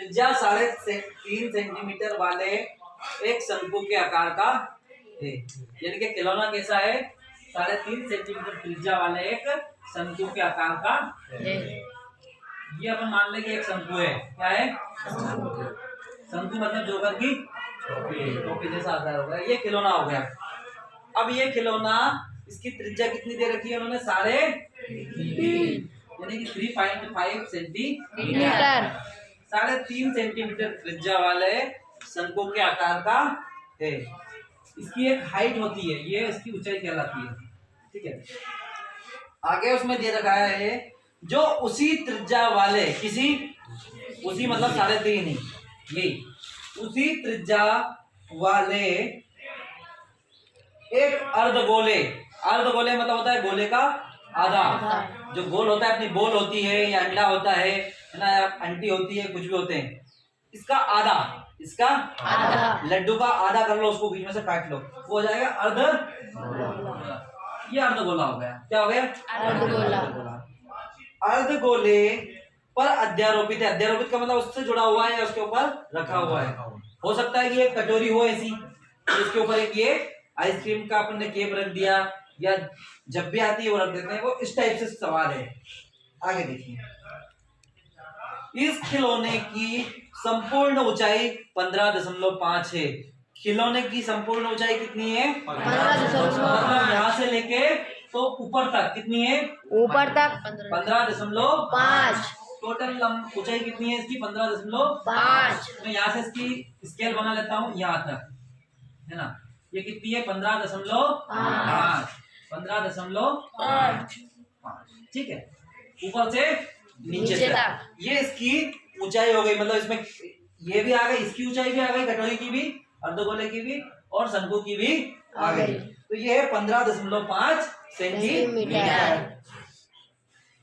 त्रिज्या 3.5 सेंटीमीटर वाले एक शंकु के आकार का है। यानी कि खिलौना कैसा है? 3.5 सेंटीमीटर त्रिज्या वाले एक शंकु के आकार का है। ये अपन मान लेंगे एक शंकु है। क्या है? शंकु मतलब जोकर की टोपी जैसा आकार होगा। ये खिलौना हो गया। अब ये खिलौना, इसकी त्रिज्या कितनी दे रखी है उन्होंने? 3.5 यानी कि 3.5 सेंटीमीटर। 3.5 सेंटीमीटर त्रिज्या वाले शंकु के आकार का है। इसकी एक हाइट होती है, ये इसकी ऊंचाई कहलाती है। ठीक है, आगे उसमें दे रखा है जो उसी त्रिज्या वाले उसी मतलब 3.5 ही, ये उसी त्रिज्या वाले एक अर्धगोले मतलब होता है गोले का आधा। जो गोल होता है, अपनी बॉल होती है या अंडा होता है ना, या अंटी होती है, कुछ भी होते हैं, इसका आधा लड्डू का आधा कर लो, उसको बीच में से काट लो, वो हो जाएगा ये अर्धगोला हो गया। क्या हो गया? अर्धगोले पर अध्यारोपित है। अध्यारोपित का मतलब उससे जुड़ा हुआ है या उसके ऊपर रखा हुआ है। हो सकता है कि एक कटोरी हो ऐसी, इसके ऊपर एक ये आइसक्रीम का अपन ने केप रख दिया, या जब भी आती है वो रख देते हैं। वो इस टाइप से सवाल है। आगे देखिए, इस खिलौने की संपूर्ण ऊंचाई 15.5 है। खिलौने की संपूर्ण ऊंचाई कितनी है? 15.5। मतलब यहाँ से लेके तो ऊपर तक कितनी है? ऊपर तक 15.5। टोटल ऊंचाई कितनी है इसकी? 15.5। मैं यहाँ से इसकी स्केल बना लेता हूँ यहाँ तक, है ना। ये कितनी है? 15.5। 15.5। ठीक है, ऊपर से नीचे तक ये इसकी ऊंचाई हो गई। मतलब इसमें ये भी आ गई, इसकी ऊंचाई भी आ गई, कटोरी की भी, अर्धगोले की भी और शंकु की भी आ गई। तो ये है 15.5 सेंटीमीटर।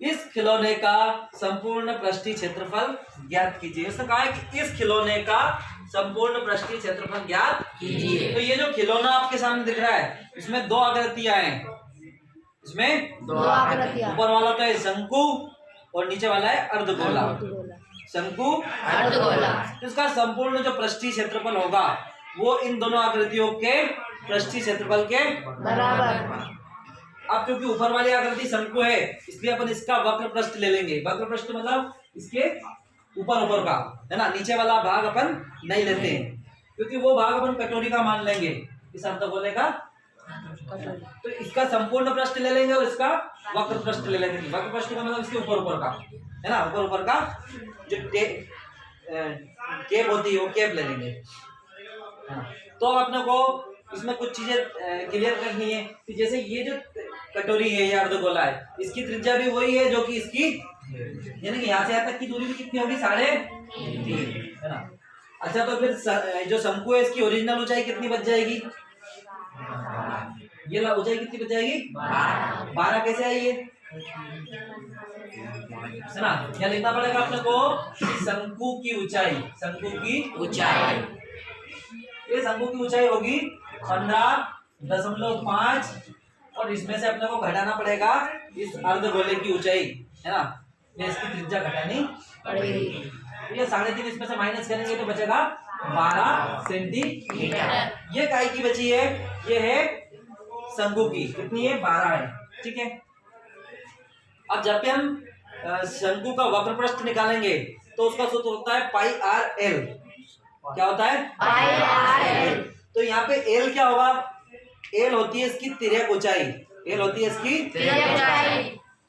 इस खिलौने का संपूर्ण पृष्ठीय क्षेत्रफल ज्ञात कीजिए। उसने कहा है कि इस खिलौने का संपूर्ण पृष्ठीय क्षेत्रफल ज्ञात कीजिए। तो ये जो खिलौना आपके सामने दिख रहा है, इसमें 2 आकृतियां हैं। इसमें 2 आकृतियां, ऊपर वाला तो है शंकु और नीचे वाला है अर्धगोला। शंकु, अर्धगोला। इसका संपूर्ण जो पृष्ठीय क्षेत्रफल होगा वो इन दोनों आकृतियों के पृष्ठीय क्षेत्रफल के बराबर। अब क्योंकि ऊपर वाली आकृति शंकु है, इसलिए अपन इसका वक्र पृष्ठ ले लेंगे। वक्र पृष्ठ मतलब इसके ऊपर का, है ना। नीचे वाला भाग अपन नहीं लेते हैं, क्योंकि वो भाग अपन कटोरी का मान लेंगे, इस अर्धगोले का। तो इसका संपूर्ण पृष्ठ ले लेंगे और इसका वक्र पृष्ठ ले लेंगे। वक्र पृष्ठ का मतलब इसके ऊपर का, है ना। ऊपर का जो केप होती है वो केप ले लेंगे। तो अब अपने को इसमें कुछ चीजें क्लियर करनी है कि जैसे ये जो कटोरी है या अर्धगोला है, इसकी त्रिज्या भी वही है जो कि इसकी, यानी कि यहाँ से यहाँ तक की दूरी भी कितनी होगी? 3.5, है ना। अच्छा, तो फिर जो शंकु है इसकी ओरिजिनल ऊंचाई कितनी बच जाएगी? ये ऊंचाई कितनी बच जाएगी? 12। कैसे आई ये, है ना। यहाँ लिखना पड़ेगा अपने को शंकु की ऊंचाई। ये शंकु की ऊंचाई होगी 15.5 और इसमें से अपने को घटाना पड़ेगा इस अर्धगोले की ऊंचाई, है ना। ये इसकी त्रिज्या घटानी पड़ेगी। ये 3.5 इसमें से माइनस करेंगे तो बचेगा 12 सेंटीमीटर। ये काय की बची है? ये है शंकु की। कितनी है? 12 है। ठीक है, अब जब भी हम शंकु का वक्र पृष्ठ निकालेंगे तो उसका सूत्र होता है पाई आर एल। क्या होता है? पाई आर एल। तो यहाँ पे एल क्या होगा? एल होती है इसकी तिर्यक ऊंचाई।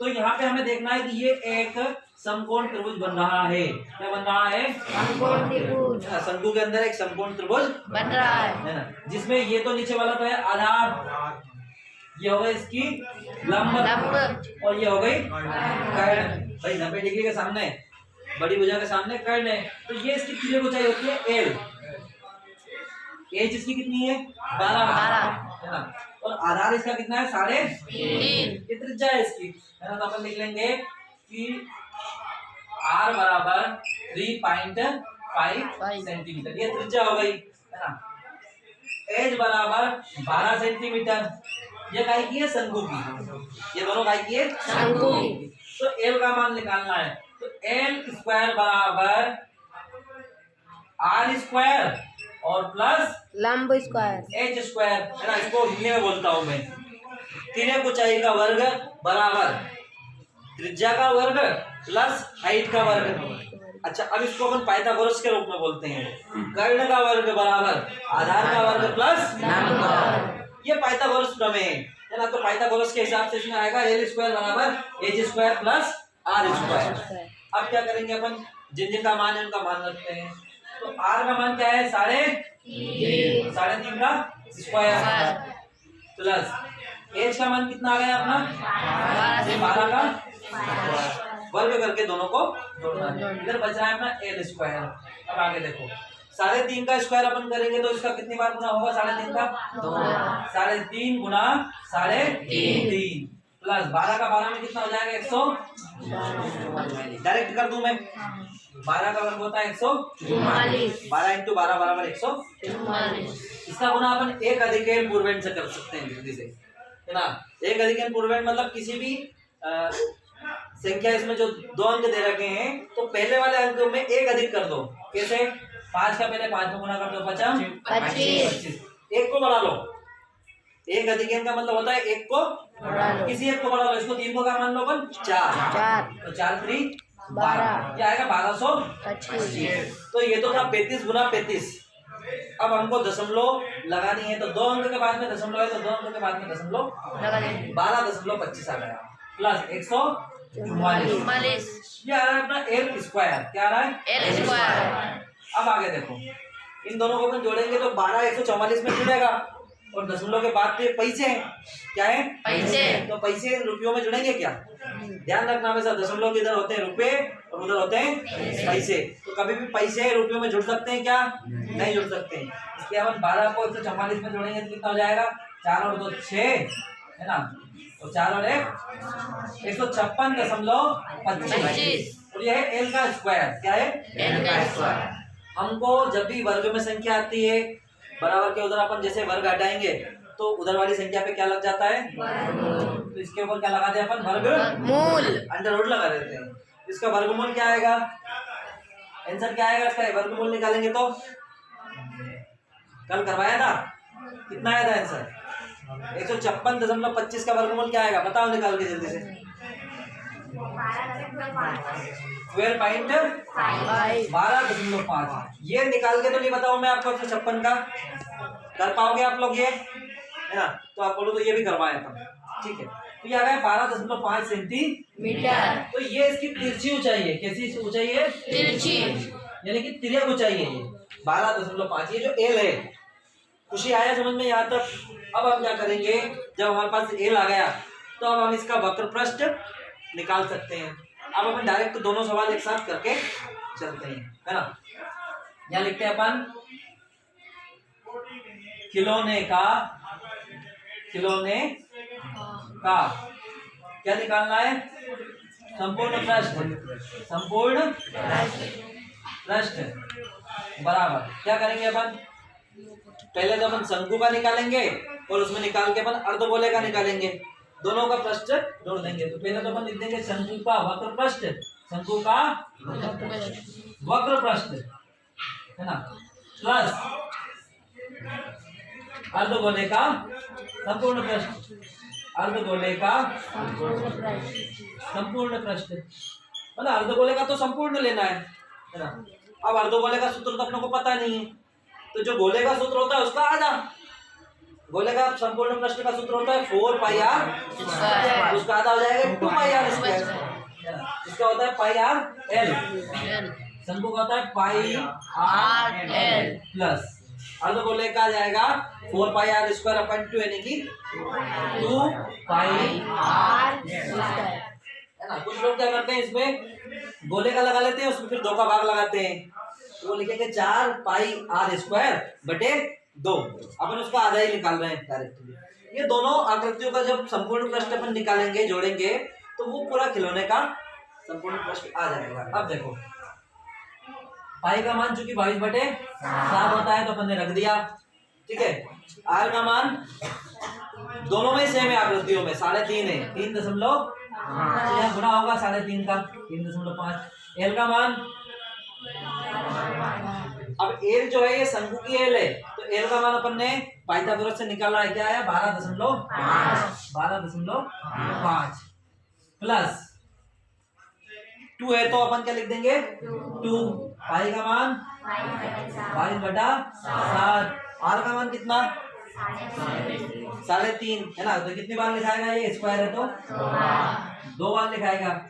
तो यहाँ पे हमें देखना है कि ये एक समकोण त्रिभुज बन रहा है। क्या बन रहा है? समकोण त्रिभुज। शंकु के अंदर एक समकोण त्रिभुज बन रहा है ना, जिसमें ये तो नीचे वाला तो है आधार, ये हो गई इसकी लंब और ये हो गई कर्ण। भाई 90 डिग्री के सामने, बड़ी भुजा के सामने कर्ण है, तो ये इसकी तिर्यक ऊंचाई होती है एल। एज इसकी कितनी है? 12, है ना। और आधार इसका कितना है? 3.5। ये त्रिज्या है इसकी, है ना। तो अपन लिख लेंगे कि R बराबर 3.5 सेंटीमीटर, ये त्रिज्या हो गई, है ना। एज बराबर 12 सेंटीमीटर। ये काय की है? शंकु की। ये दोनों काय की है? शंकु की। तो एल का मान निकालना है, तो एल स्क्वायर बराबर आर स्क्वायर और प्लस लंब स्क्वायर एच स्क्वायर, है ना। इसको हिंदी में बोलता हूं मैं। तिर्यक ऊंचाई का वर्ग बराबर त्रिज्या का वर्ग प्लस हाइट का वर्ग। अच्छा, अब इसको अपन पाइथागोरस के रूप में बोलते हैं। कर्ण का वर्ग बराबर आधार का वर्ग प्लस लंब का वर्ग। ये पाइथागोरस प्रमेय है ना। तो पाइथागोरस के हिसाब से इसमें आएगा एल स्क्वायर बराबर H square plus R square. अब क्या करेंगे अपन, जिन जिन का मान है उनका मान रखते हैं। तो आर का मान क्या है, 3.5 का स्क्वायर प्लस एच का मान कितना आ गया अपना 12 का वर्ग करके दोनों को जोड़ना है। इधर बच रहा है अपना एल स्क्वायर। अब आगे देखो, 3.5 का स्क्वायर अपन करेंगे तो इसका कितनी बार गुना होगा, 3.5 का 3.5 गुना 3.5 प्लस 12 का 12 में कितना हो जाएगा 100। डायरेक्ट कर दूं मैं, 12 का वर्ग होता है 144, 12 इंटू 12 बराबर 144। इसका गुना अपन एक अधिकरण पूर्वेंट से कर सकते हैं जल्दी से, है ना। एक अधिकरण पूर्वेंट मतलब किसी भी संख्या इसमें जो 2 अंक दे रखे हैं तो पहले वाले अंक में एक अधिक कर दो। कैसे, 5 का पहले 5 में गुना कर दो 25, एक को बढ़ा लो। एक अधिकरण का मतलब होता है एक को किसी एक को बढ़ा लो। इसको 3 को क्या मान लो अपन 4, तो 4 3 12, क्या आएगा 1225। तो ये तो था 35 गुना 35। अब हमको दशमलव लगानी है, तो 2 अंक के बाद में दशमलव है तो 2 अंक के बाद में दशमलव 12.25 आ गया प्लस 144। ये आ रहा है अपना एल स्क्वायर। क्या आ रहा है, एल स्क्वायर। अब आगे देखो, इन दोनों को अपन जोड़ेंगे तो 12 144 में जुड़ेगा और दशमलव के बाद पे पैसे हैं। क्या है, पैसे। तो पैसे रुपयों में जुड़ेंगे क्या, ध्यान रखना हमेशा। दशमलव के इधर होते हैं रुपए और उधर होते हैं पैसे। तो कभी भी पैसे रुपयों में जुड़ सकते हैं क्या, नहीं जुड़ सकते हैं। इसलिए अपन 12 को 144 में जोड़ेंगे तो कितना हो जाएगा, 4 और 2 6, है ना। तो 4 और 1 156.25 और यह है एल का स्क्वायर। क्या है, एल का स्क्वायर। हमको जब भी वर्ग में संख्या आती है बराबर के उधर अपन जैसे वर्ग हटाएंगे तो उधर वाली संख्या पे क्या लग जाता है, तो इसके ऊपर क्या लगाते हैं अपन, वर्गमूल, अंडर रूट लगा देते हैं। इसका वर्गमूल क्या आएगा, आंसर क्या आएगा इसका, वर्गमूल निकालेंगे तो कल करवाया था, कितना आया था आंसर 156.25 का वर्गमूल क्या आएगा, बताओ निकाल के जल्दी से। 12.5 ये निकाल के तो नहीं बताऊं मैं आपको 156 का, कर पाओगे आप लोग ये, है ना। तो आप बोलो तो ये भी करवाया था, ठीक है। तो ये आ गया 12.5 सेंटीमीटर। तो ये इसकी तिरछी ऊंचाई है। कैसी ऊंचाई है, तिरछी, यानी कि तिर्यक ऊंचाई है ये 12.5। ये जो एल है, खुशी आया समझ में यहाँ तक। अब हम क्या करेंगे, जब हमारे पास एल आ गया तो अब हम इसका वक्र पृष्ठ निकाल सकते हैं। अब अपन डायरेक्ट दोनों सवाल एक साथ करके चलते हैं, है ना। यहाँ लिखते हैं अपन, खिलौने का क्या निकालना है, संपूर्ण पृष्ठ बराबर क्या करेंगे अपन, पहले तो अपन शंकु का निकालेंगे और उसमें निकाल के अपन अर्धगोले का निकालेंगे, दोनों का पृष्ठ जोड़ देंगे। तो पहले तो अपन लिख देंगे शंकु का वक्र पृष्ठ, शंकु का वक्र पृष्ठ, है ना, प्लस अर्धगोले का संपूर्ण पृष्ठ, अर्धगोले का संपूर्ण पृष्ठ, मतलब अर्धगोले का तो संपूर्ण लेना है ना। अब अर्धगोले का सूत्र तो अपने को पता नहीं है, तो जो गोले का सूत्र होता है उसका आधा, गोले का संपूर्ण पृष्ठ का सूत्र होता है 4πr, उसका आधा हो जाएगा 2πr स्क्वायर। इसका होता है πr/l, शंकु का होता है πr/l प्लस अर्धगोले का जाएगा 4πr स्क्वायर अपॉन 2 यानी कि 2πr, है ना। कुछ लोग क्या करते हैं, इसमें गोले का लगा लेते हैं, उसमें फिर 2 का भाग लगाते हैं, तो वो लिखेंगे 4πr स्क्वायर बटे 2। अपन उसका आधा ही निकाल रहे हैं डायरेक्टली। ये दोनों आकृतियों का जब संपूर्ण पृष्ठ अपन निकालेंगे, जोड़ेंगे, तो वो पूरा खिलौने का संपूर्ण पृष्ठ आ जाएगा। अब देखो, पाई का मान चूंकि 22/7 होता है तो अपन ने रख दिया, ठीक है। आर का मान दोनों में सेम है, आकृतियों में 3.5 है, 3.5 यहाँ गुना होगा 3.5 का 3.5। एल का मान, अब अब एल जो है ये शंकु की एल है, तो एल का मान अपन ने पाइथागोरस से निकाला है, क्या आया 12.5 प्लस 2 है तो अपन क्या लिख देंगे 2, पाई का मान 22/7, आर का मान कितना 3.5 है ना। तो कितनी बार लिखाएगा, ये स्क्वायर है तो 2 बार लिखाएगा।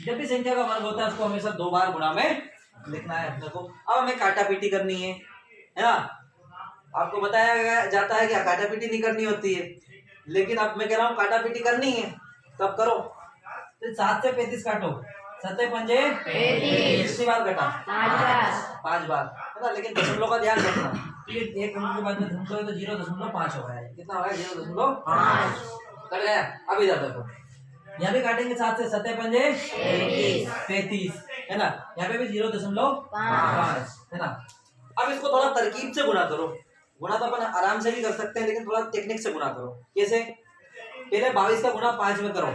जब भी संख्या का वर्ग होता है उसको हमेशा 2 बार गुणा में लिखना है अपने को। अब हमें काटा पीटी करनी है ना। आपको बताया जाता है कि काटा पीटी नहीं करनी होती है, लेकिन अब मैं कह रहा हूँ काटा पीटी करनी है, तब करो। तो 7 से 35 काटो, 7 पंजे 35, कितनी बार कटा 5 बार है ना। लेकिन दशमलव का ध्यान रखना, ये एक अंक के बाद में दशमलव है तो 0.5 हो गया, कितना हो गया 0.5 कट गया। अब इधर देखो, यहाँ भी काटेंगे 7 से, 7 पंजे 35 है ना, यहाँ पे भी 0.5 है ना। अब इसको थोड़ा तरकीब से गुणा करो। गुणा तो अपन आराम से भी कर सकते हैं, लेकिन थोड़ा टेक्निक से गुणा करो। कैसे, पहले 22 का गुणा 5 में करो,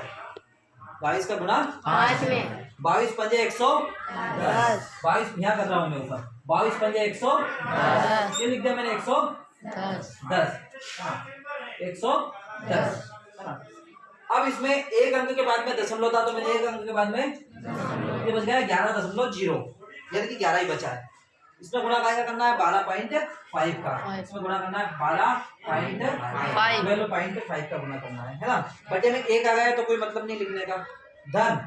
22 का गुणा 5 में, 22 पंजे 110, 22 यहाँ कर रहा हूँ मैं ऊपर, 22 पंजे 110, ये लिख दिया मैंने 110, 110 है ना। अब इसमें एक अंक के बाद में दशमलव था, तो मैंने एक अंक के बाद में ये बच गया 11.0, यानी कि 11 ही बचा है। इसमें गुणा क्या करना है 12.5 का, इसमें गुणा करना है 12.5 का गुणा करना है ना। बटे में एक आ गया तो कोई मतलब नहीं लिखने का। धन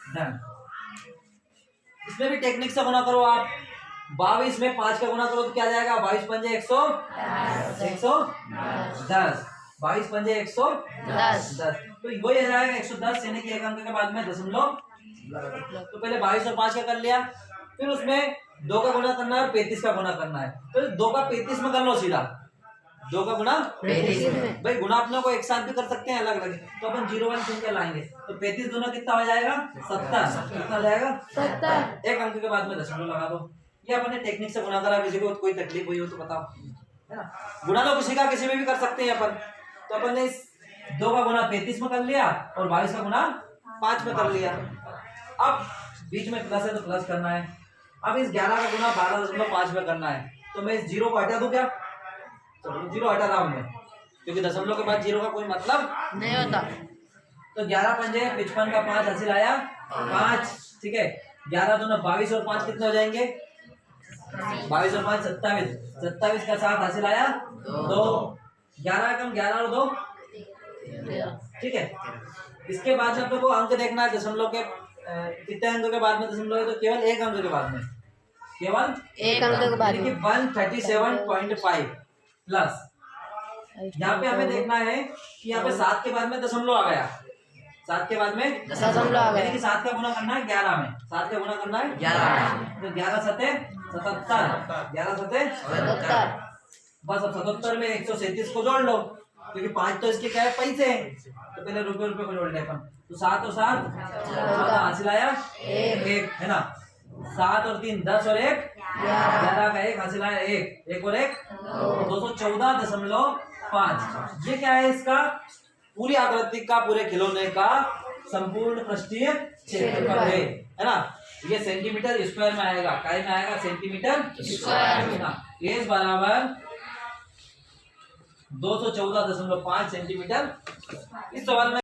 धन, इसमें भी टेक्निक से गुणा करो आप। 22 में 5 का गुणा करो तो क्या जाएगा, 22 पंजे 110, 22 पंजे 110, तो वही आ जाएगा 110, यानी कि एक अंक के बाद में दशमलव। तो पहले 22 और 5 का कर लिया, फिर उसमें 2 का गुणा करना है और 35 का गुणा करना है। तो 2 का 35 में कर लो सीधा, 2 का गुणा 35 में। भाई गुणा अपने को एक साथ भी कर सकते हैं अलग अलग, तो अपन 0 1 संख्या लाएंगे तो 35 दोनों कितना हो जाएगा 70, कितना हो जाएगा 70, एक अंक के बाद में दशमलव लगा दो। ये अपन ने टेक्निक से गुणा करा, किसी को कोई तकलीफ हुई हो तो बताओ है ना। गुणा तो किसी का किसी में भी कर सकते हैं अपन। तो अपन ने 2 का गुणा 35 में कर लिया और 22 का गुणा 5 में कर लिया। अब बीच में प्लस है तो प्लस करना है। अब इस 11 का गुणा 12.5 में करना है, तो मैं इस 0 को हटा दूं क्या, चलो 0 हटा रहा हूं मैं, क्योंकि दशमलव के बाद 0 का कोई मतलब नहीं होता। तो 11 पंजे 55 का 5 हासिल आया 5, ठीक है। 11 दोनों 22 और 5 कितने हो जाएंगे, 22 और 5 27, 27 का 7 हासिल आया 2, 11 कम 11 और 2, ठीक है। इसके बाद में आपको अंक देखना है दशमलव के कितने अंक के बाद में दशमलव है, तो केवल एक अंक के बाद में, केवल एक अंक के बाद में 137.5 प्लस। यहाँ पे हमें देखना है कि यहाँ पे 7 के बाद में दशमलव आ गया, 7 के बाद में दशमलव आ गया, यानी कि 7 का गुणा करना है 11 में, 7 का गुणा करना है 11 में, तो 11 सते 77, 11 सते 77, बस। अब 77 में 137 को जोड़ लो, क्योंकि 5 तो इसके क्या है पैसे हैं, तो पहले रुपए को जोड़ ले अपन। तो 7 और 7 14 हासिल आया 1 है ना। 7 और 3 10 और 1 11 का 1 हासिल आया 1 और 1 214.5। ये क्या है, इसका पूरी आकृति का, पूरे खिलौने का संपूर्ण पृष्ठीय क्षेत्रफल है ना। ये सेंटीमीटर स्क्वायर में आएगा, काय में आएगा सेंटीमीटर स्क्वायर है ना। एस बराबर 214.5 सेंटीमीटर। इस सवाल में